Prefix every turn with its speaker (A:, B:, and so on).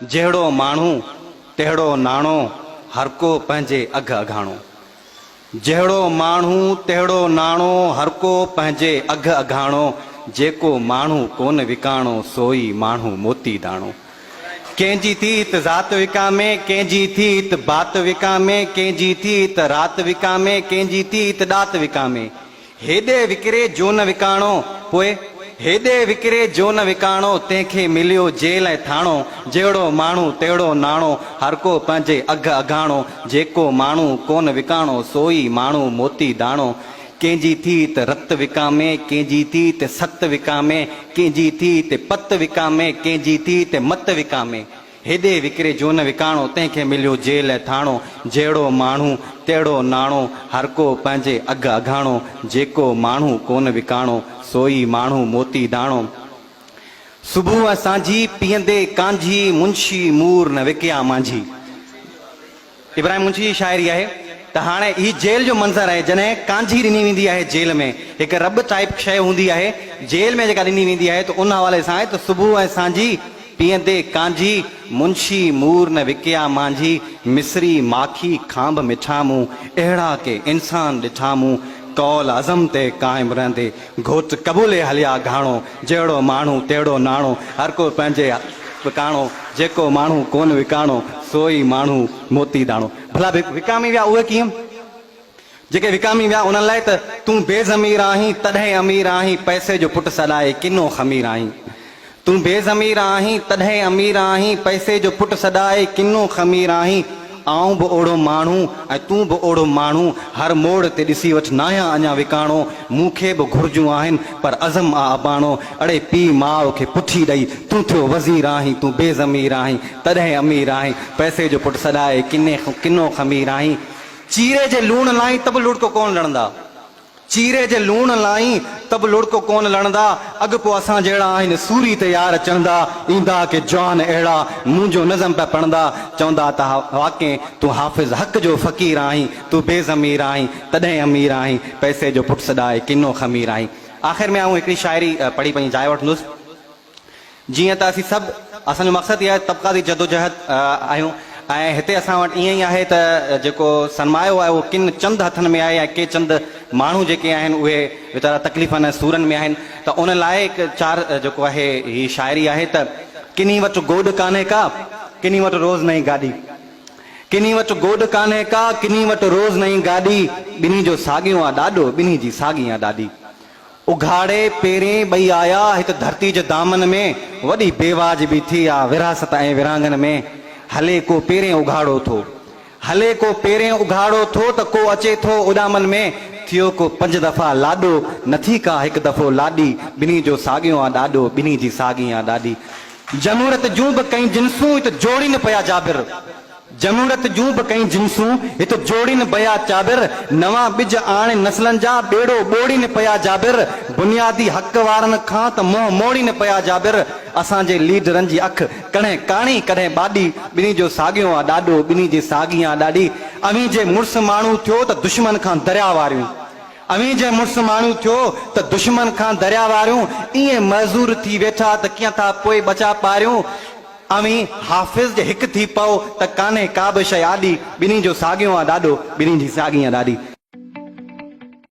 A: जहिड़ो माण्हू तहिड़ो नाणो, हर को पंहिंजे अघ अघाणो। जहिड़ो माण्हू तहिड़ो नाणो, हर को पंहिंजे अघ अघाणो। जेको माण्हू कोन विकाणो, सोई माण्हू मोती दाणो। कंहिंजी थी त ज़ात विकामे, कंहिंजी थी त बात विकामे, कंहिंजी थी त रात विकामे, कंहिंजी थी त ॾात विकामे। हेॾे विकिरे जो न विकाणो, पोइ हेॾे विकिरे जो न विकाणो, तंहिंखे मिलियो जेल ऐं थाणो। जहिड़ो माण्हू तहिड़ो नाणो, हर को पंहिंजे अघ अघाणो। जेको माण्हू कोन विकाणो, सोई माण्हू मोती दाणो। कंहिंजी थी त रत विकामे, कंहिंजी थी त सत विकामे, कंहिंजी थी त पत विकामे, कंहिंजी थी त मत विकामे। हेॾे विकिरे जो न विकाणो, तंहिंखे मिलियो जेल ऐं थाणो। जहिड़ो माण्हू तहिड़ो नाणो, हर को पंहिंजे अघ अघाणो। जेको माण्हू कोन विकाणो, सोई माण्हू मोती दाणो। सुबुह सांझी पीअंदे कांझी, मुंशी मूर न विकिया मांझी। इब्राहिम मुंशी जी शाइरी आहे त हाणे ही जेल जो मंज़र आहे। जॾहिं कांझी ॾिनी वेंदी आहे जेल में, हिकु रब टाइप शइ हूंदी आहे जेल में जेका ॾिनी वेंदी आहे, त उन हवाले सां आहे त सुबुह ऐं सांझी पीअंदे कांझी, मुंशी मूर न विकिया मांझी। मिस्री माखी खांब मिठा मूं, अहिड़ा के इंसान ॾिठा मूं। कौल अज़म ते क़ाइमु रहंदे, घोट कबूले हलिया घाणो। जहिड़ो माण्हू तहिड़ो नाणो, हर को पंहिंजे विकाणो। जेको माण्हू कोन विकाणो, सोई माण्हू मोती दाणो। भला विकामी विया उहे कीअं? जेके विकामी विया उन्हनि लाइ त तूं बेज़मीर आहीं तॾहिं अमीर आहीं, पैसे जो पुटु सॾाए किनो ख़मीर आहीं। तूं बेज़मीर आहीं तॾहिं अमीर आहीं, पैसे जो पुटु सॾाए किनो ख़मीर आहीं। आऊं बि ओड़ो माण्हू ऐं तूं बि ओड़ो माण्हू, हर मोड़ ते ॾिसी वठि नाया अञा विकाणो। मूंखे बि घुर्जूं आहिनि पर अज़म आ अबाणो। अड़े पीउ माउ खे पुठी ॾेई तूं थियो वज़ीर आहीं, तूं बेज़मीर आहीं तॾहिं अमीर आहीं, पैसे जो पुटु सॾाए किनो ख़मीर आहीं। चीरे जे लूण लाइ त बि लुड़को कोन लड़ंदा, चीरे जे लूण लाइ त बि लुड़को कोन लड़ंदा। अॻु पोइ असां जहिड़ा आहिनि सूरी ते यार चढ़ंदा, ईंदा के जवान अहिड़ा मुंहिंजो नज़म पिया पढ़ंदा। चवंदा त वाक़ई तूं हाफ़िज़ हक़ जो फ़क़ीर आहीं, तूं बेज़मीर आहीं तॾहिं अमीर आहीं, पैसे जो पुटु सॾाए किनो ख़मीर आहीं। आख़िर में आऊं हिकिड़ी शाइरी पढ़ी पंहिंजी जाइ वठंदुसि। जीअं त असीं सभु, असांजो मक़सदु इहा आहे तबक़ाती जदोजहद आहियूं, ऐं हिते असां वटि ईअं ई आहे त जेको सरमायो आहे उहो किन चंद हथनि में आहे, ऐं के चंद माण्हू जेके आहिनि उहे वीचारा तकलीफ़नि ऐं सूरनि में आहिनि। त उन लाइ हिकु चार जेको आहे हीअ शाइरी आहे त किनी वटि गोॾ कान्हे का, किनी वटि रोज़ नई गाॾी। किनी वटि गोॾ कान्हे का, किनी वटि रोज़ नई गाॾी। ॿिन्ही जो साॻियो आहे ॾाढो, ॿिन्ही जी साॻी आहे ॾाढी। उघाड़े पेरें ॿई आया हिते धरती जे दामन में, वॾी बेवाज बि थी आहे विरासत ऐं विरांगन में। हले को पेरें उघाड़ो थो, हले को पेरें उघाड़ो थो, त को अचे थो उॾामन में। थियो को 5 दफ़ा लाॾो, नथी का हिकु दफ़ो लाॾी। ॿिन्ही जो साॻियो आहे ॾाढो, ॿिन्ही जी साॻी आहे ॾाढी। जमूरत जूं बि कई जिन्सूं हिते जोड़ीनि पिया जाबिर, जमूरत जूं बि कई जिन्सूं हिते जोड़ीनि पिया चाबिर। नवां ॿिज आणे नस्लनि जा ॿेड़ो ॿोड़ीनि पिया जाबिर। बुनियादी हक़ वारनि खां त मुंहुं मोड़ीनि पिया जाबिर। असांजे लीडरनि जी अखि कॾहिं काणी कॾहिं ॿाॾी, ॿिन्ही जो साॻियो आहे ॾाढो, ॿिन्ही जी साॻी आहे ॾाढी। अवी जे मुड़ुसु माण्हू थियो त दुश्मन खां दरिया वारियूं, अवी जे मुड़ुसु माण्हू थियो त दुश्मन खां दरिया वारियूं। ईअं मज़ूर थी वेठा त कीअं था पोइ बचा पारियूं। अवी हाफ़िज़ जे हिकु थी पओ त कान्हे का बि शइ आॾी, ॿिन्ही जो साॻियो आहे ॾाढो, ॿिन्ही जी साॻी आहे ॾाढी।